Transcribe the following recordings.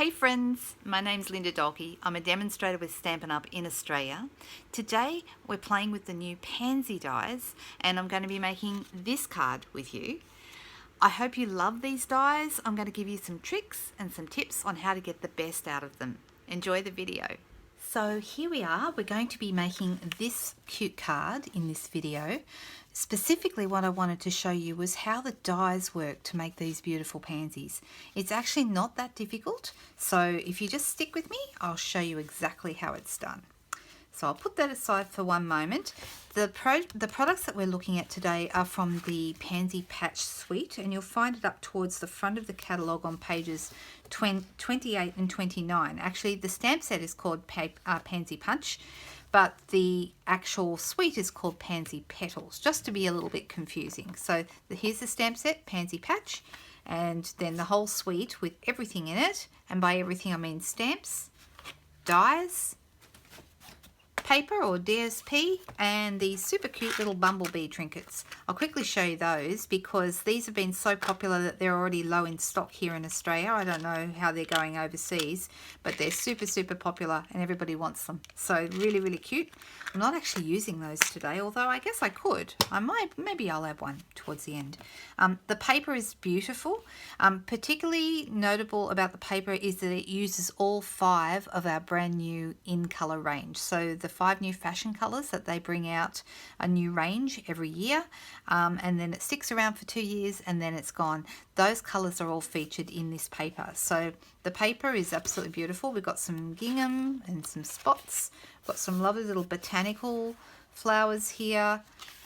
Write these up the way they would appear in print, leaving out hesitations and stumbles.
Hey friends, my name's Linda Dolke. I'm a demonstrator with Stampin'Up in Australia. Today we're playing with the new Pansy Dies and I'm going to be making this card with you. I hope you love these dies. I'm going to give you some tricks and some tips on how to get the best out of them. Enjoy the video. So here we are, we're going to be making this cute card in this video. Specifically what I wanted to show you was how the dies work to make these beautiful pansies. It's actually not that difficult, so if you just stick with me, I'll show you exactly how it's done. So I'll put that aside for one moment. The products that we're looking at today are from the Pansy Patch suite, and you'll find it up towards the front of the catalogue on pages 28 and 29. Actually, the stamp set is called Pansy Punch, but the actual suite is called Pansy Petals, just to be a little bit confusing. So here's the stamp set, Pansy Patch, and then the whole suite with everything in it, and by everything I mean stamps, dies, paper or DSP, and these super cute little bumblebee trinkets. I'll quickly show you those because these have been so popular that they're already low in stock here in Australia. I don't know how they're going overseas, but they're super popular and everybody wants them. So really cute. I'm not actually using those today, although I guess I could. I might, maybe I'll have one towards the end. The paper is beautiful. Particularly notable about the paper is that it uses all 5 of our brand new in color range. So the 5 new fashion colors that they bring out a new range every year, and then it sticks around for 2 years and then it's gone. Those colors are all featured in this paper. So the paper is absolutely beautiful. We've got some gingham and some spots. We've got some lovely little botanical flowers here.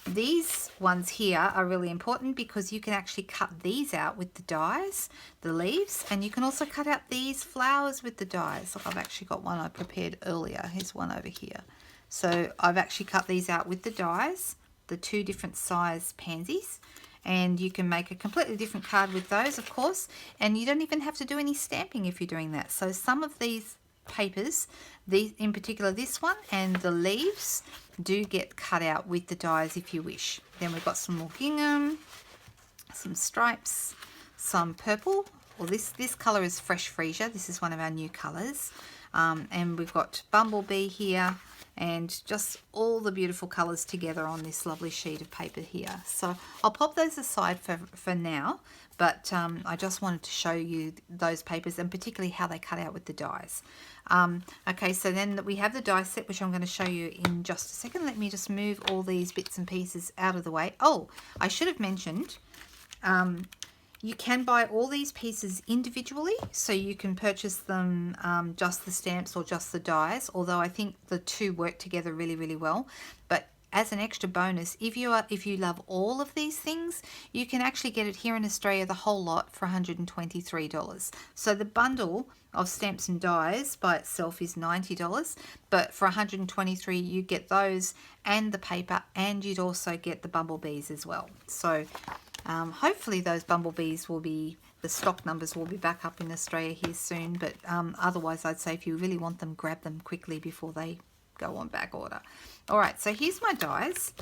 These ones here are really important because you can actually cut these out with the dies, the leaves, and you can also cut out these flowers with the dies. Look, I've actually got one I prepared earlier. Here's one over here. So I've actually cut these out with the dies, the 2 different size pansies, and you can make a completely different card with those, of course, and you don't even have to do any stamping if you're doing that. So some of these papers, these in particular this one and the leaves, do get cut out with the dies if you wish. Then we've got some more gingham, some stripes, some purple. Well, this color is Fresh Freesia. This is one of our new colors. And we've got bumblebee here and just all the beautiful colors together on this lovely sheet of paper here. So I'll pop those aside for now, but I just wanted to show you those papers and particularly how they cut out with the dies. Okay, so then we have the die set, which I'm going to show you in just a second. Let me just move all these bits and pieces out of the way. Oh, I should have mentioned, you can buy all these pieces individually, so you can purchase them just the stamps or just the dies, although I think the 2 work together really well. But as an extra bonus, if you love all of these things, you can actually get it here in Australia, the whole lot, for $123. So the bundle of stamps and dies by itself is $90, but for $123 you get those and the paper, and you'd also get the bumblebees as well. So hopefully those bumblebees will be, the stock numbers will be back up in Australia here soon, but otherwise I'd say if you really want them, grab them quickly before they go on back order. Alright, so here's my dies,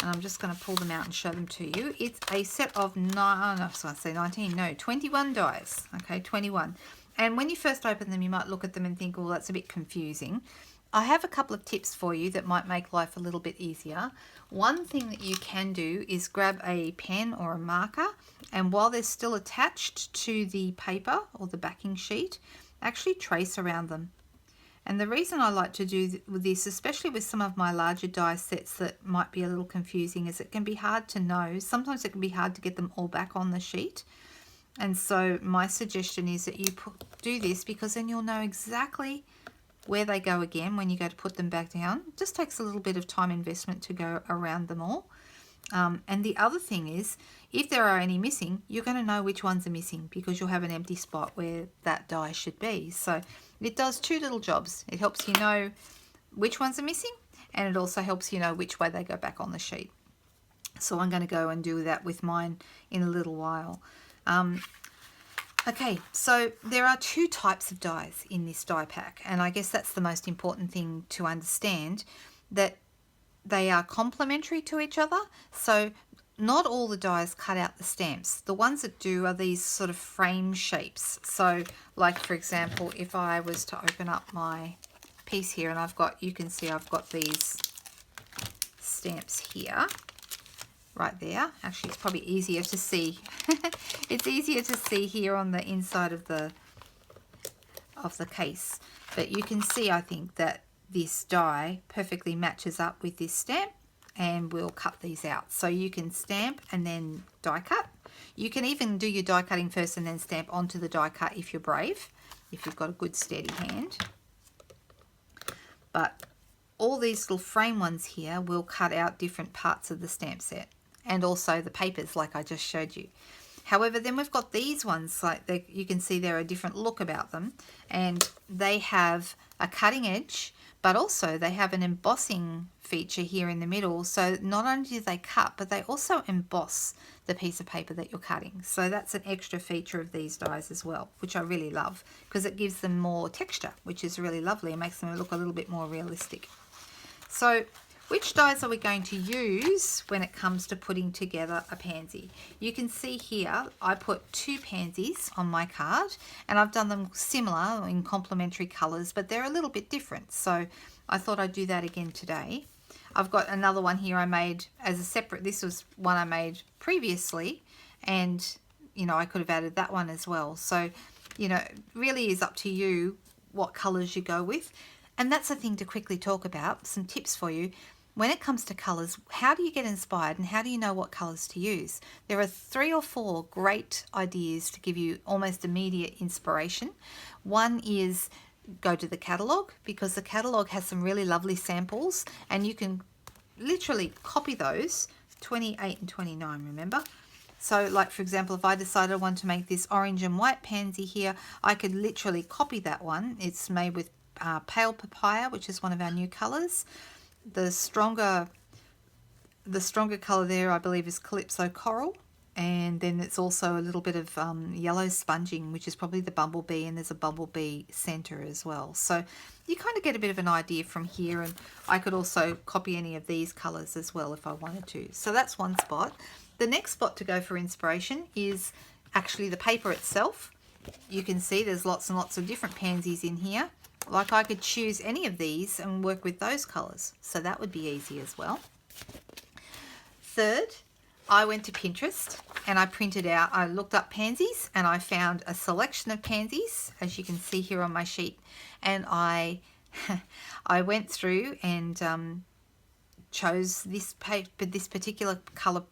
and I'm just going to pull them out and show them to you. It's a set of 21 dies. Okay, 21. And when you first open them, you might look at them and think, well, that's a bit confusing. I have a couple of tips for you that might make life a little bit easier. One thing that you can do is grab a pen or a marker, and while they're still attached to the paper or the backing sheet, actually trace around them. And the reason I like to do this, especially with some of my larger die sets that might be a little confusing, is it can be hard to know. Sometimes it can be hard to get them all back on the sheet. And so my suggestion is that you do this, because then you'll know exactly where they go again when you go to put them back down. It just takes a little bit of time investment to go around them all. And the other thing is, if there are any missing, you're going to know which ones are missing because you'll have an empty spot where that die should be. So it does 2 little jobs. It helps you know which ones are missing, and it also helps you know which way they go back on the sheet. So I'm going to go and do that with mine in a little while. Okay, so there are 2 types of dies in this die pack, and I guess that's the most important thing to understand, that they are complementary to each other. So not all the dies cut out the stamps. The ones that do are these sort of frame shapes. So like for example, if I was to open up my piece here, and I've got, you can see I've got these stamps here, right there. Actually, it's probably easier to see. It's easier to see here on the inside of the case. But you can see, I think, that this die perfectly matches up with this stamp, and we'll cut these out. So you can stamp and then die cut. You can even do your die cutting first and then stamp onto the die cut if you're brave, if you've got a good steady hand. But all these little frame ones here will cut out different parts of the stamp set, and also the papers like I just showed you. However, then we've got these ones, like you can see there are a different look about them, and they have a cutting edge, but also they have an embossing feature here in the middle. So not only do they cut, but they also emboss the piece of paper that you're cutting. So that's an extra feature of these dies as well, which I really love, because it gives them more texture, which is really lovely and makes them look a little bit more realistic. So which dies are we going to use when it comes to putting together a pansy? You can see here I put 2 pansies on my card, and I've done them similar in complementary colours, but they're a little bit different. So I thought I'd do that again today. I've got another one here I made as a separate, this was one I made previously, and you know, I could have added that one as well. So, you know, it really is up to you what colours you go with. And that's a thing to quickly talk about, some tips for you. When it comes to colours, how do you get inspired and how do you know what colours to use? There are 3 or 4 great ideas to give you almost immediate inspiration. One is go to the catalogue, because the catalogue has some really lovely samples and you can literally copy those, 28 and 29, remember? So like for example, if I decided I want to make this orange and white pansy here, I could literally copy that one. It's made with pale papaya, which is one of our new colours. The stronger colour there, I believe, is Calypso Coral, and then it's also a little bit of yellow sponging, which is probably the bumblebee, and there's a bumblebee centre as well. So you kind of get a bit of an idea from here, and I could also copy any of these colours as well if I wanted to. So that's one spot. The next spot to go for inspiration is actually the paper itself. You can see there's lots and lots of different pansies in here. Like I could choose any of these and work with those colours, so that would be easy as well. Third, I went to Pinterest and I printed out, I looked up pansies and I found a selection of pansies, as you can see here on my sheet, and I went through and chose this particular colour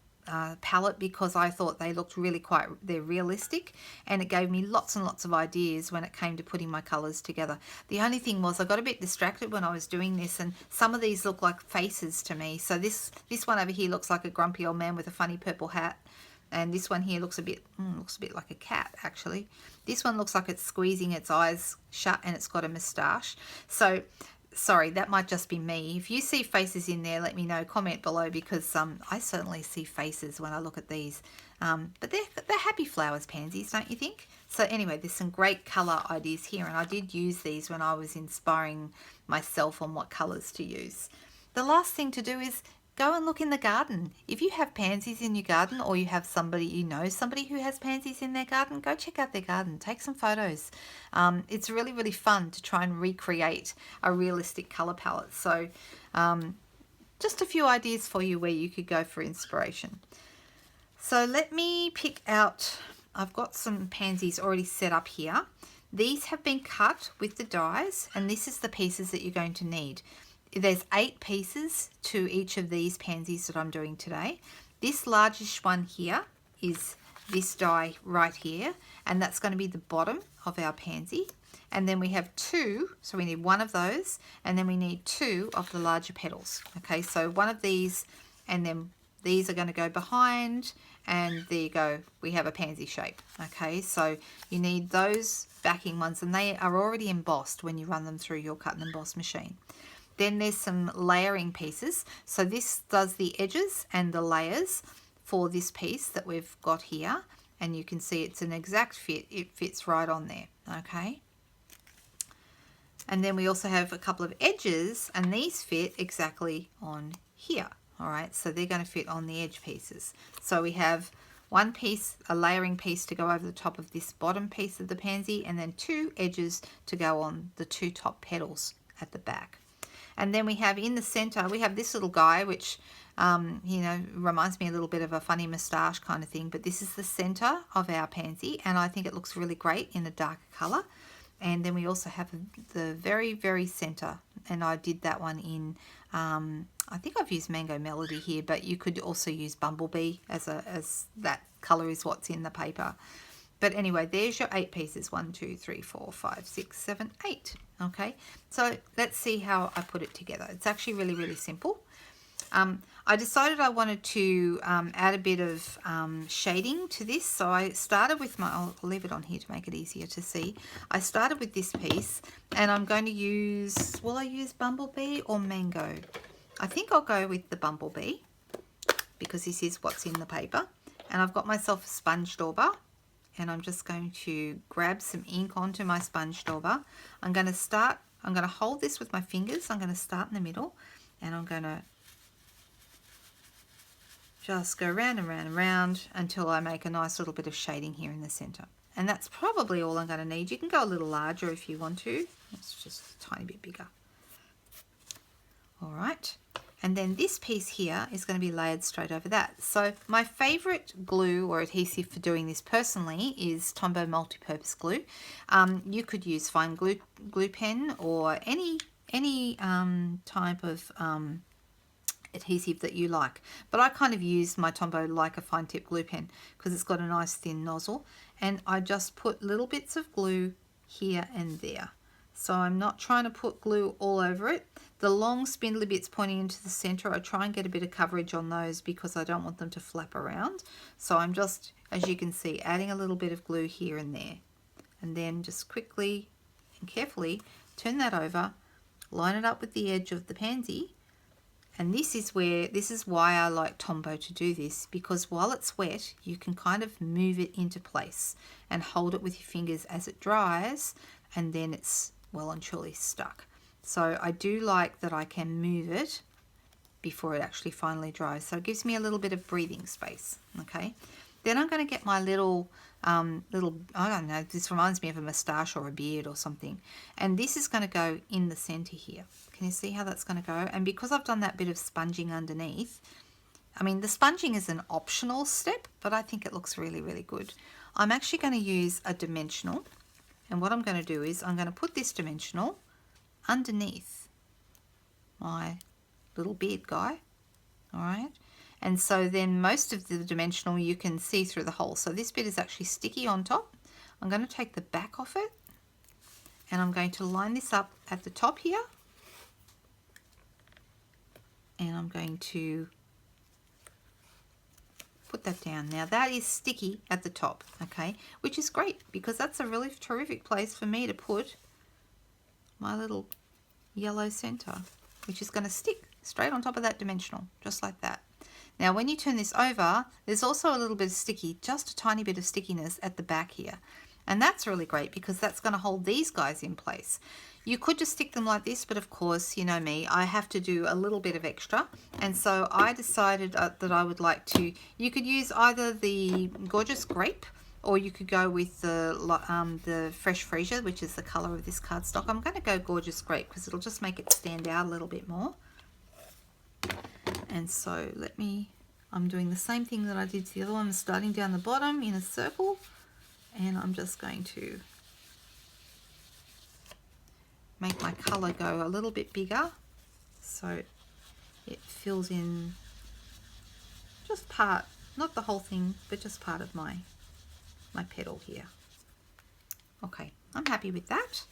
palette because I thought they looked really they're realistic, and it gave me lots and lots of ideas when it came to putting my colours together. The only thing was I got a bit distracted when I was doing this, and some of these look like faces to me. So this one over here looks like a grumpy old man with a funny purple hat, and this one here looks a bit like a cat actually. This one looks like it's squeezing its eyes shut and it's got a moustache. So sorry, that might just be me. If you see faces in there, let me know, comment below, because I certainly see faces when I look at these. But they're happy flowers pansies, don't you think? So anyway, there's some great colour ideas here, and I did use these when I was inspiring myself on what colours to use. The last thing to do is go and look in the garden. If you have pansies in your garden, or you have somebody, you know somebody who has pansies in their garden, go check out their garden, take some photos. It's really, really fun to try and recreate a realistic colour palette. So just a few ideas for you where you could go for inspiration. So let me pick out, I've got some pansies already set up here. These have been cut with the dies, and this is the pieces that you're going to need. There's 8 pieces to each of these pansies that I'm doing today. This largest one here is this die right here, and that's going to be the bottom of our pansy. And then we have 2, so we need 1 of those, and then we need 2 of the larger petals. Okay, so 1 of these, and then these are going to go behind, and there you go, we have a pansy shape. Okay, so you need those backing ones, and they are already embossed when you run them through your cut and emboss machine. Then there's some layering pieces. So this does the edges and the layers for this piece that we've got here. And you can see it's an exact fit. It fits right on there, okay? And then we also have a couple of edges, and these fit exactly on here, All right, so they're going to fit on the edge pieces. So we have one piece, a layering piece to go over the top of this bottom piece of the pansy, and then 2 edges to go on the 2 top petals at the back. And then we have in the center, we have this little guy, which, you know, reminds me a little bit of a funny moustache kind of thing. But this is the center of our pansy, and I think it looks really great in a darker color. And then we also have the very, very center, and I did that one in, I think I've used Mango Melody here, but you could also use Bumblebee as that color is what's in the paper. But anyway, there's your 8 pieces. 1, 2, 3, 4, 5, 6, 7, 8. Okay, so let's see how I put it together. It's actually really, really simple. I decided I wanted to add a bit of shading to this. So I started with I'll leave it on here to make it easier to see. I started with this piece, and I'm going to use, will I use Bumblebee or Mango? I think I'll go with the Bumblebee because this is what's in the paper. And I've got myself a sponge dauber, and I'm just going to grab some ink onto my sponge dauber. I'm going to hold this with my fingers. I'm going to start in the middle, and I'm going to just go round and round and round until I make a nice little bit of shading here in the center. And that's probably all I'm going to need. You can go a little larger if you want to. It's just a tiny bit bigger. All right. And then this piece here is going to be layered straight over that. So my favorite glue or adhesive for doing this personally is Tombow multi-purpose glue. You could use fine glue pen or any type of adhesive that you like, but I kind of use my Tombow like a fine tip glue pen because it's got a nice thin nozzle, and I just put little bits of glue here and there. So I'm not trying to put glue all over it. The long spindly bits pointing into the center, I try and get a bit of coverage on those because I don't want them to flap around. So I'm just, as you can see, adding a little bit of glue here and there, and then just quickly and carefully turn that over, line it up with the edge of the pansy. And this is why I like Tombow to do this, because while it's wet, you can kind of move it into place and hold it with your fingers as it dries, and then it's well and truly stuck. So I do like that I can move it before it actually finally dries. So it gives me a little bit of breathing space, okay? Then I'm going to get my little, I don't know, this reminds me of a moustache or a beard or something. And this is going to go in the center here. Can you see how that's going to go? And because I've done that bit of sponging underneath, I mean, the sponging is an optional step, but I think it looks really, really good. I'm actually going to use a dimensional. And what I'm going to do is I'm going to put this dimensional underneath my little beard guy. All right. And so then most of the dimensional you can see through the hole. So this bit is actually sticky on top. I'm going to take the back off it, and I'm going to line this up at the top here. And I'm going to put that down. Now that is sticky at the top, okay, which is great because that's a really terrific place for me to put my little yellow center, which is going to stick straight on top of that dimensional, just like that. Now when you turn this over, there's also a little bit of sticky, just a tiny bit of stickiness at the back here. And that's really great because that's going to hold these guys in place. You could just stick them like this, but of course, you know me, I have to do a little bit of extra. And so I decided that I would like to, you could use either the Gorgeous Grape, or you could go with the Fresh Freesia, which is the color of this cardstock. I'm going to go Gorgeous Grape because it'll just make it stand out a little bit more. And so I'm doing the same thing that I did to the other one. I'm starting down the bottom in a circle, and I'm just going to make my color go a little bit bigger so it fills in just part, not the whole thing, but just part of my petal here. Okay, I'm happy with that.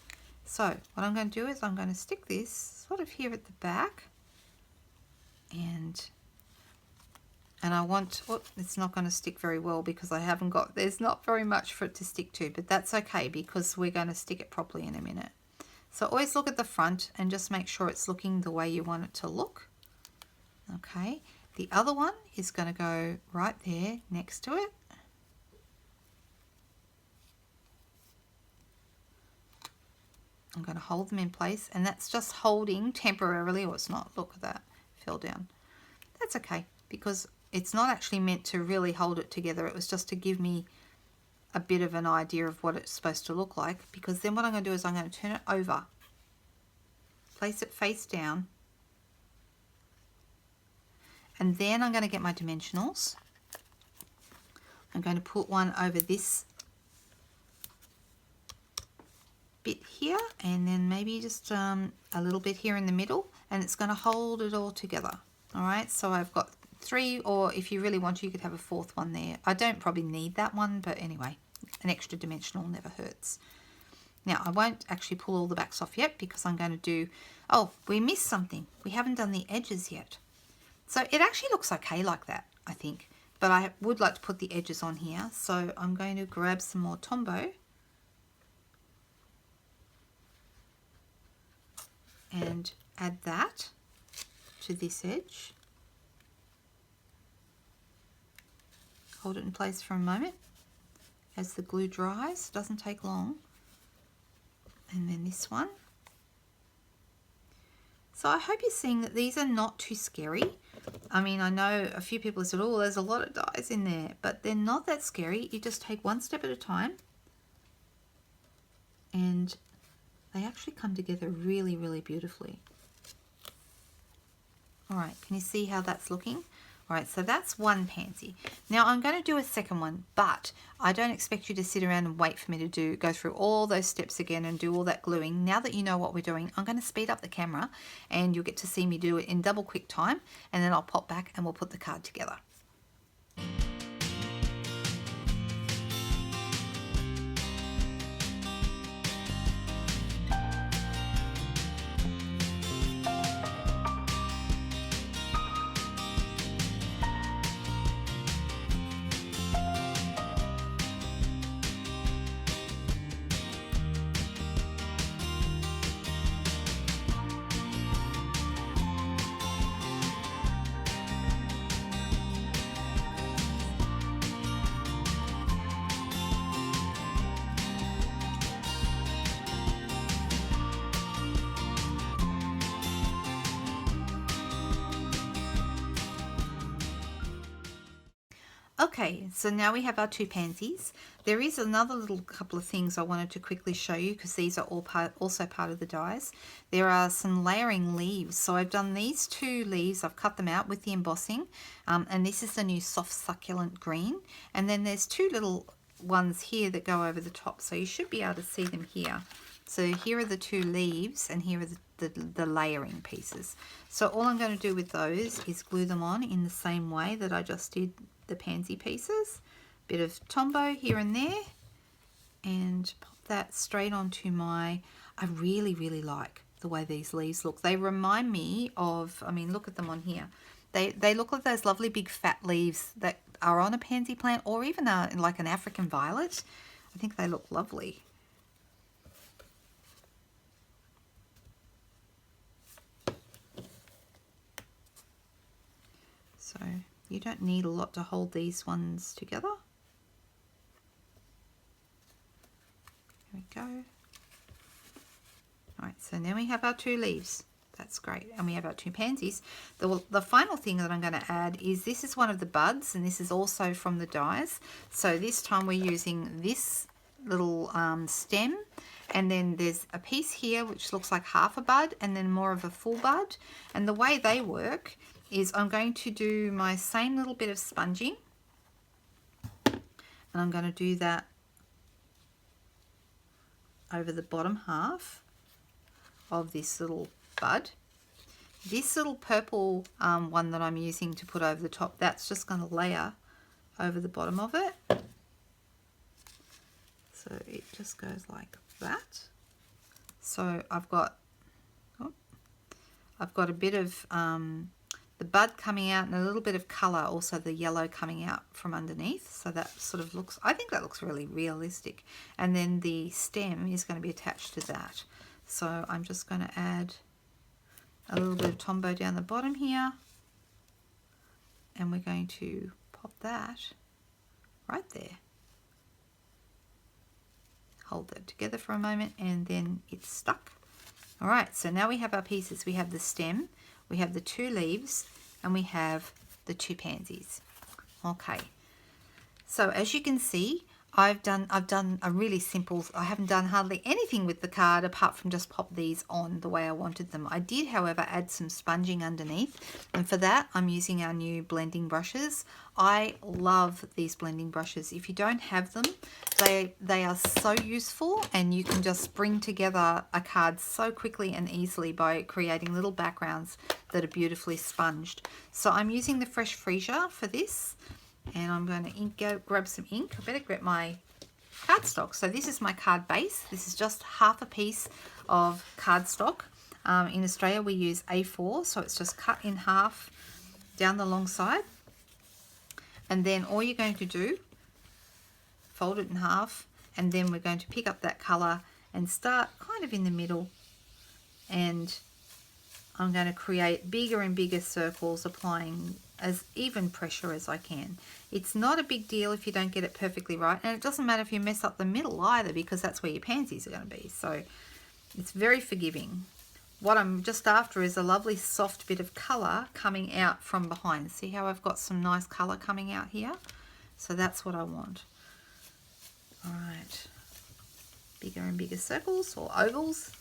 So what I'm going to do is I'm going to stick this sort of here at the back, and I want, oh, it's not going to stick very well because I haven't got, there's not very much for it to stick to, but that's okay because we're going to stick it properly in a minute. So always look at the front and just make sure it's looking the way you want it to look. Okay, the other one is going to go right there next to it. I'm going to hold them in place, and that's just holding temporarily, or it's not, look at that, fell down. that's okay, because it's not actually meant to really hold it together. It was just to give me a bit of an idea of what it's supposed to look like, because then what I'm going to do is I'm going to turn it over, place it face down, and then I'm going to get my dimensionals. I'm going to put one over this bit here, and then maybe just a little bit here in the middle, and it's going to hold it all together. All right, so I've got 3, or if you really want, you could have a 4th one there. I don't probably need that one, but anyway, an extra dimensional never hurts. Now, I won't actually pull all the backs off yet, because I'm going to do, oh, we missed something. We haven't done the edges yet. So it actually looks okay like that, I think, but I would like to put the edges on here. So I'm going to grab some more Tombow and add that to this edge. Hold it in place for a moment as the glue dries. It doesn't take long. And then this one. So I hope you're seeing that these are not too scary. I mean, I know a few people have said, oh, there's a lot of dies in there, but they're not that scary. You just take one step at a time, and they actually come together really, really beautifully. All right, can you see how that's looking? All right, so that's one pansy. Now I'm going to do a second one, but I don't expect you to sit around and wait for me to go through all those steps again and do all that gluing. Now that you know what we're doing, I'm going to speed up the camera and you'll get to see me do it in double quick time, and then I'll pop back and we'll put the card together. Okay, so now we have our 2 pansies. There is another little couple of things I wanted to quickly show you, because these are also part of the dies. There are some layering leaves. So I've done these 2 leaves, I've cut them out with the embossing, and this is the new soft succulent green. And then there's 2 little ones here that go over the top, so you should be able to see them here. So here are the 2 leaves, and here are the layering pieces. So all I'm going to do with those is glue them on in the same way that I just did the pansy pieces. Bit of Tombow here and there, and pop that straight onto my, I really, really like the way these leaves look. They remind me of, I mean, look at them on here. They look like those lovely big fat leaves that are on a pansy plant, or even like an African violet. I think they look lovely. So you don't need a lot to hold these ones together. There we go. All right, so now we have our 2 leaves. That's great. And we have our 2 pansies. The final thing that I'm going to add is, this is one of the buds, and this is also from the dies. So this time we're using this little stem, and then there's a piece here which looks like half a bud, and then more of a full bud. And the way they work is, I'm going to do my same little bit of sponging, and I'm going to do that over the bottom half of this little bud. This little purple one that I'm using to put over the top, that's just going to layer over the bottom of it. So it just goes like that. So I've got a bit of the bud coming out, and a little bit of colour, also the yellow coming out from underneath. So that sort of looks, I think that looks really realistic. And then the stem is going to be attached to that. So I'm just going to add a little bit of Tombow down the bottom here, and we're going to pop that right there. Hold that together for a moment, and then it's stuck. All right, so now we have our pieces. We have the stem, we have the 2 leaves, and we have the 2 pansies. Okay, so as you can see, I've done a really simple, I haven't done hardly anything with the card apart from just pop these on the way I wanted them. I did, however, add some sponging underneath, and for that I'm using our new blending brushes. I love these blending brushes. If you don't have them, they are so useful, and you can just bring together a card so quickly and easily by creating little backgrounds that are beautifully sponged. So I'm using the Fresh Freesia for this. And I'm going to grab some ink. I better grab my cardstock. So this is my card base. This is just half a piece of cardstock. In Australia we use A4, so it's just cut in half down the long side. And then all you're going to do, fold it in half, and then we're going to pick up that colour and start kind of in the middle. And I'm going to create bigger and bigger circles, applying as even pressure as I can. It's not a big deal if you don't get it perfectly right, and it doesn't matter if you mess up the middle either, because that's where your pansies are going to be. So it's very forgiving. What I'm just after is a lovely soft bit of colour coming out from behind. See how I've got some nice colour coming out here? So that's what I want. All right, bigger and bigger circles or ovals.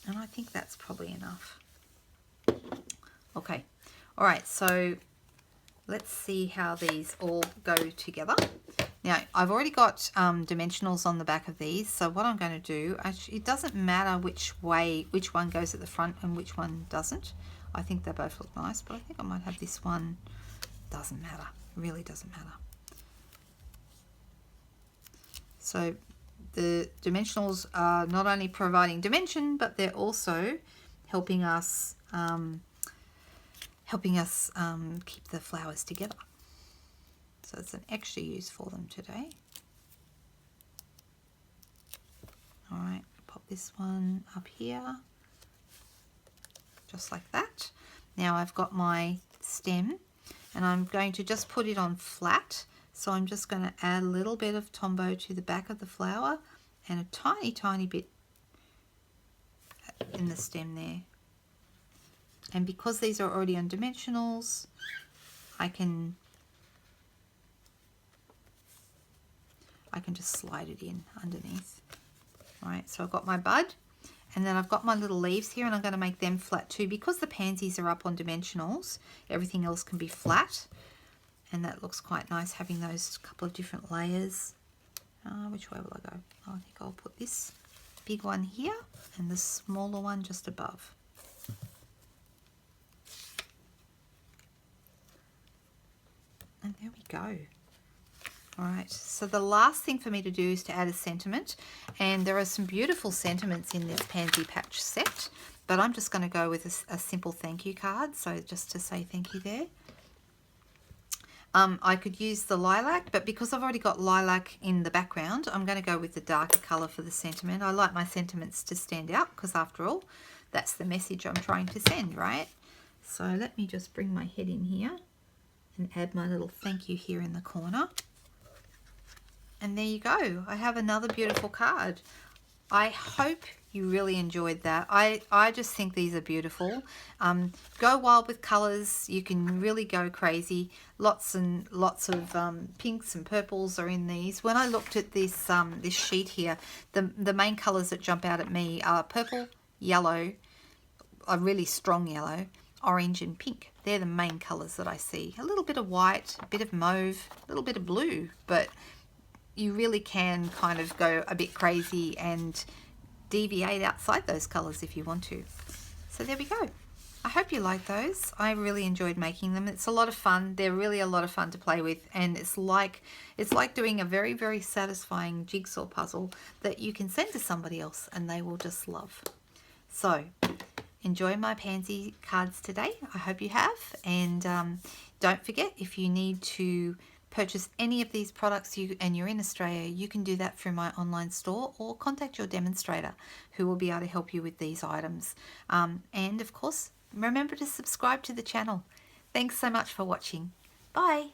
And I think that's probably enough. Okay, all right, so let's see how these all go together. Now, I've already got dimensionals on the back of these, so what I'm going to do, actually, it doesn't matter which one goes at the front and which one doesn't. I think they both look nice, but I think I might have this one. Doesn't matter, it really doesn't matter. So the dimensionals are not only providing dimension, but they're also helping us keep the flowers together. So it's an extra use for them today. All right, pop this one up here, just like that. Now I've got my stem, and I'm going to just put it on flat. So I'm just going to add a little bit of Tombow to the back of the flower and a tiny, tiny bit in the stem there. And because these are already on dimensionals, I can just slide it in underneath. All right, so I've got my bud, and then I've got my little leaves here, and I'm going to make them flat too. Because the pansies are up on dimensionals, everything else can be flat. And that looks quite nice, having those couple of different layers. Which way will I go? I think I'll put this big one here and the smaller one just above. And there we go. All right, so the last thing for me to do is to add a sentiment. And there are some beautiful sentiments in this pansy patch set, but I'm just going to go with a simple thank you card. So just to say thank you there. I could use the lilac, but because I've already got lilac in the background, I'm going to go with the darker colour for the sentiment. I like my sentiments to stand out because, after all, that's the message I'm trying to send, right? So let me just bring my head in here and add my little thank you here in the corner. And there you go. I have another beautiful card. I hope you really enjoyed that. I just think these are beautiful. Go wild with colours. You can really go crazy. Lots and lots of pinks and purples are in these. When I looked at this this sheet here, the main colours that jump out at me are purple, yellow, a really strong yellow, orange and pink. They're the main colours that I see. A little bit of white, a bit of mauve, a little bit of blue, but you really can kind of go a bit crazy and deviate outside those colours if you want to. So there we go. I hope you like those. I really enjoyed making them. It's a lot of fun. They're really a lot of fun to play with, and it's like doing a very, very satisfying jigsaw puzzle that you can send to somebody else and they will just love. So enjoy my pansy cards today. I hope you have, and don't forget, if you need to purchase any of these products and you're in Australia, you can do that through my online store or contact your demonstrator who will be able to help you with these items. And of course, remember to subscribe to the channel. Thanks so much for watching. Bye.